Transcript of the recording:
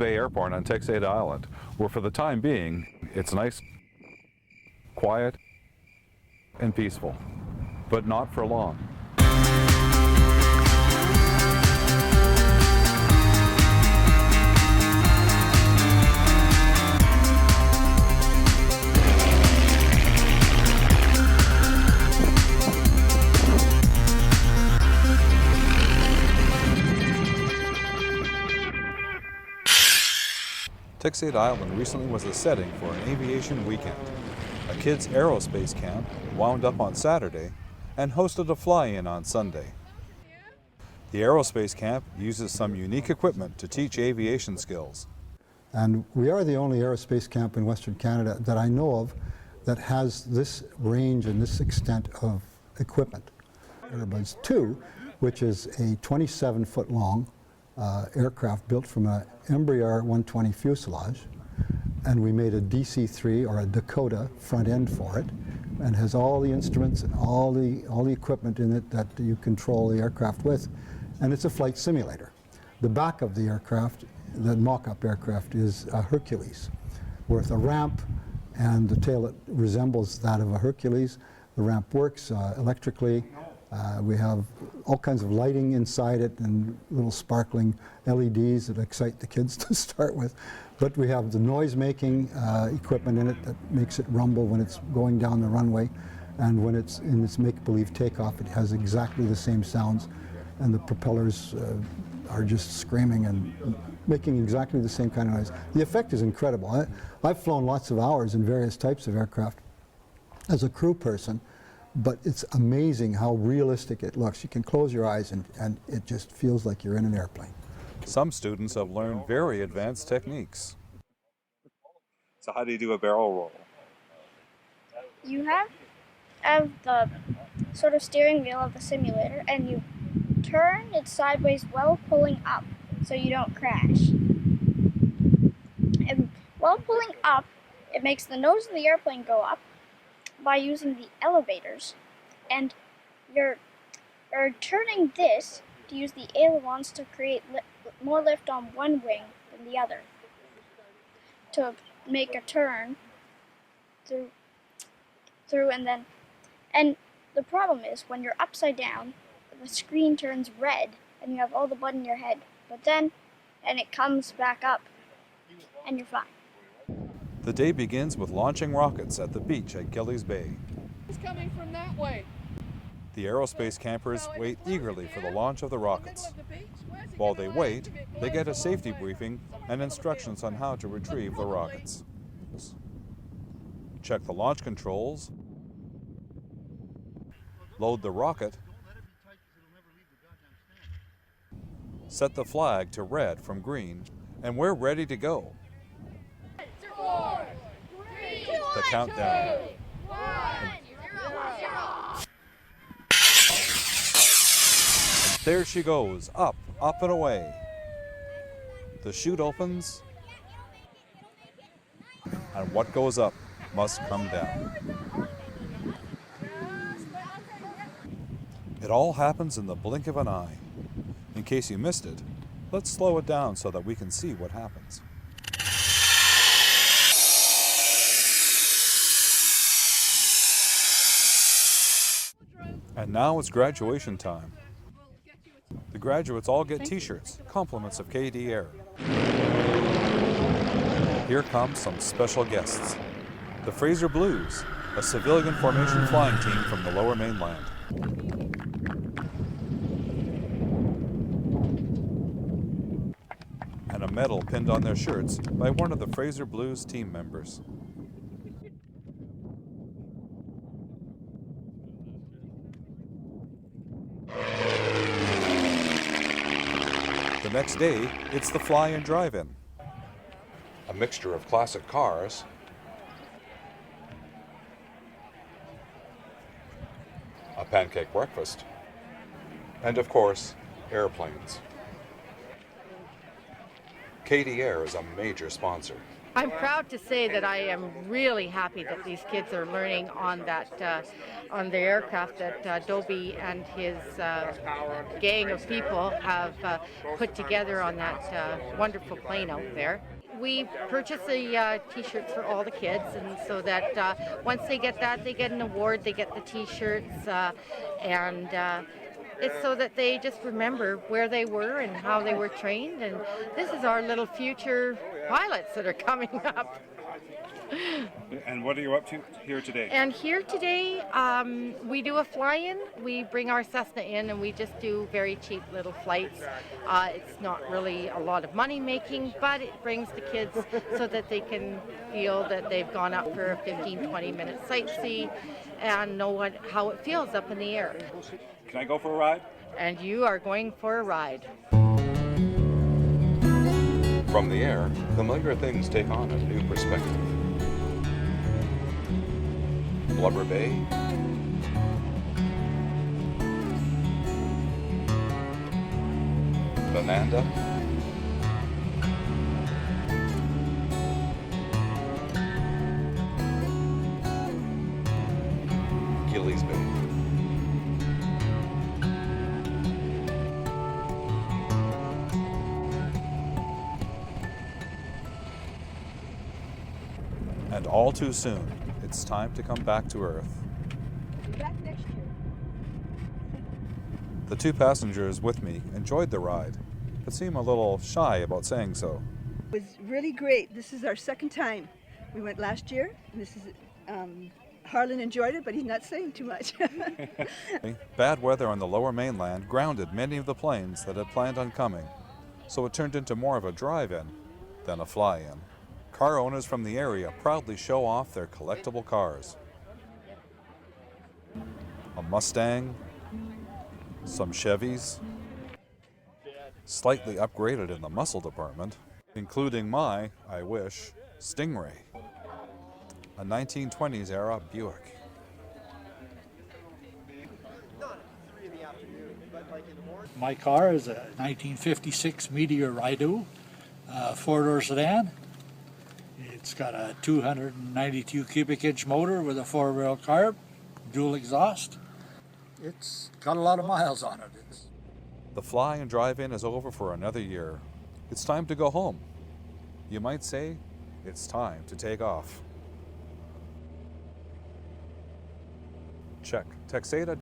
Bay Airport on Texada Island, where for the time being, it's nice, quiet, and peaceful, but not for long. Texada Island recently was the setting for an aviation weekend. A kids' aerospace camp wound up on Saturday and hosted a fly-in on Sunday. The aerospace camp uses some unique equipment to teach aviation skills. And we are the only aerospace camp in Western Canada that I know of that has this range and this extent of equipment. Airbus 2, which is a 27-foot long aircraft built from an Embraer 120 fuselage, and we made a DC-3 or a Dakota front end for it, and has all the instruments and all the equipment in it that you control the aircraft with, and it's a flight simulator. The back of the aircraft, the mock-up aircraft, is a Hercules with a ramp and the tail that resembles that of a Hercules. The ramp works electrically. We have all kinds of lighting inside it and little sparkling LEDs that excite the kids to start with. But we have the noise-making equipment in it that makes it rumble when it's going down the runway. And when it's in its make-believe takeoff, it has exactly the same sounds. And the propellers are just screaming and making exactly the same kind of noise. The effect is incredible. I've flown lots of hours in various types of aircraft as a crew person. But it's amazing how realistic it looks. You can close your eyes and it just feels like you're in an airplane. Some students have learned very advanced techniques. So how do you do a barrel roll? You have the sort of steering wheel of the simulator, and you turn it sideways while pulling up so you don't crash. And while pulling up, it makes the nose of the airplane go up by using the elevators, and you're turning this to use the ailerons to create more lift on one wing than the other to make a turn through and the problem is when you're upside down, the screen turns red and you have all the blood in your head, and it comes back up and you're fine. The day begins with launching rockets at the beach at Gillies Bay. It's coming from that way. The aerospace campers wait eagerly for the launch of the rockets. While they wait, they get a safety briefing and instructions on how to retrieve the rockets. Check the launch controls, load the rocket, set the flag to red from green, and we're ready to go. 4, 3, The countdown. 1, 0. There she goes, up, up and away. The chute opens, and what goes up must come down. It all happens in the blink of an eye. In case you missed it, let's slow it down so that we can see what happens. And now it's graduation time. The graduates all get t-shirts, compliments of KD Air. Here come some special guests. The Fraser Blues, a civilian formation flying team from the Lower Mainland. And a medal pinned on their shirts by one of the Fraser Blues team members. The next day, it's the fly and drive-in. A mixture of classic cars, a pancake breakfast, and of course, airplanes. KD Air is a major sponsor. I'm proud to say that I am really happy that these kids are learning on that, on the aircraft that Dobie and his gang of people have put together on that wonderful plane out there. We purchase the T-shirts for all the kids, and so that once they get that, they get an award, they get the T-shirts, and it's so that they just remember where they were and how they were trained, and this is our little future pilots that are coming up. And what are you up to here today? And here today, we do a fly-in. We bring our Cessna in and we just do very cheap little flights. It's not really a lot of money making, but it brings the kids so that they can feel that they've gone up for a 15-20 minute sightsee and know how it feels up in the air. Can I go for a ride? And you are going for a ride. From the air, familiar things take on a new perspective. Blubber Bay, Bonanda, Gillies Bay. And all too soon, it's time to come back to Earth. Back next year. The two passengers with me enjoyed the ride, but seem a little shy about saying so. It was really great. This is our second time. We went last year, and this is Harlan enjoyed it, but he's not saying too much. Bad weather on the lower mainland grounded many of the planes that had planned on coming, so it turned into more of a drive-in than a fly-in. Car owners from the area proudly show off their collectible cars. A Mustang, some Chevys, slightly upgraded in the muscle department, including my, I wish, Stingray, a 1920s era Buick. My car is a 1956 Meteor Raidu, 4-door sedan. It's got a 292 cubic inch motor with a 4-wheel carb, dual exhaust. It's got a lot of miles on it. The fly and drive-in is over for another year. It's time to go home. You might say it's time to take off. Check Texada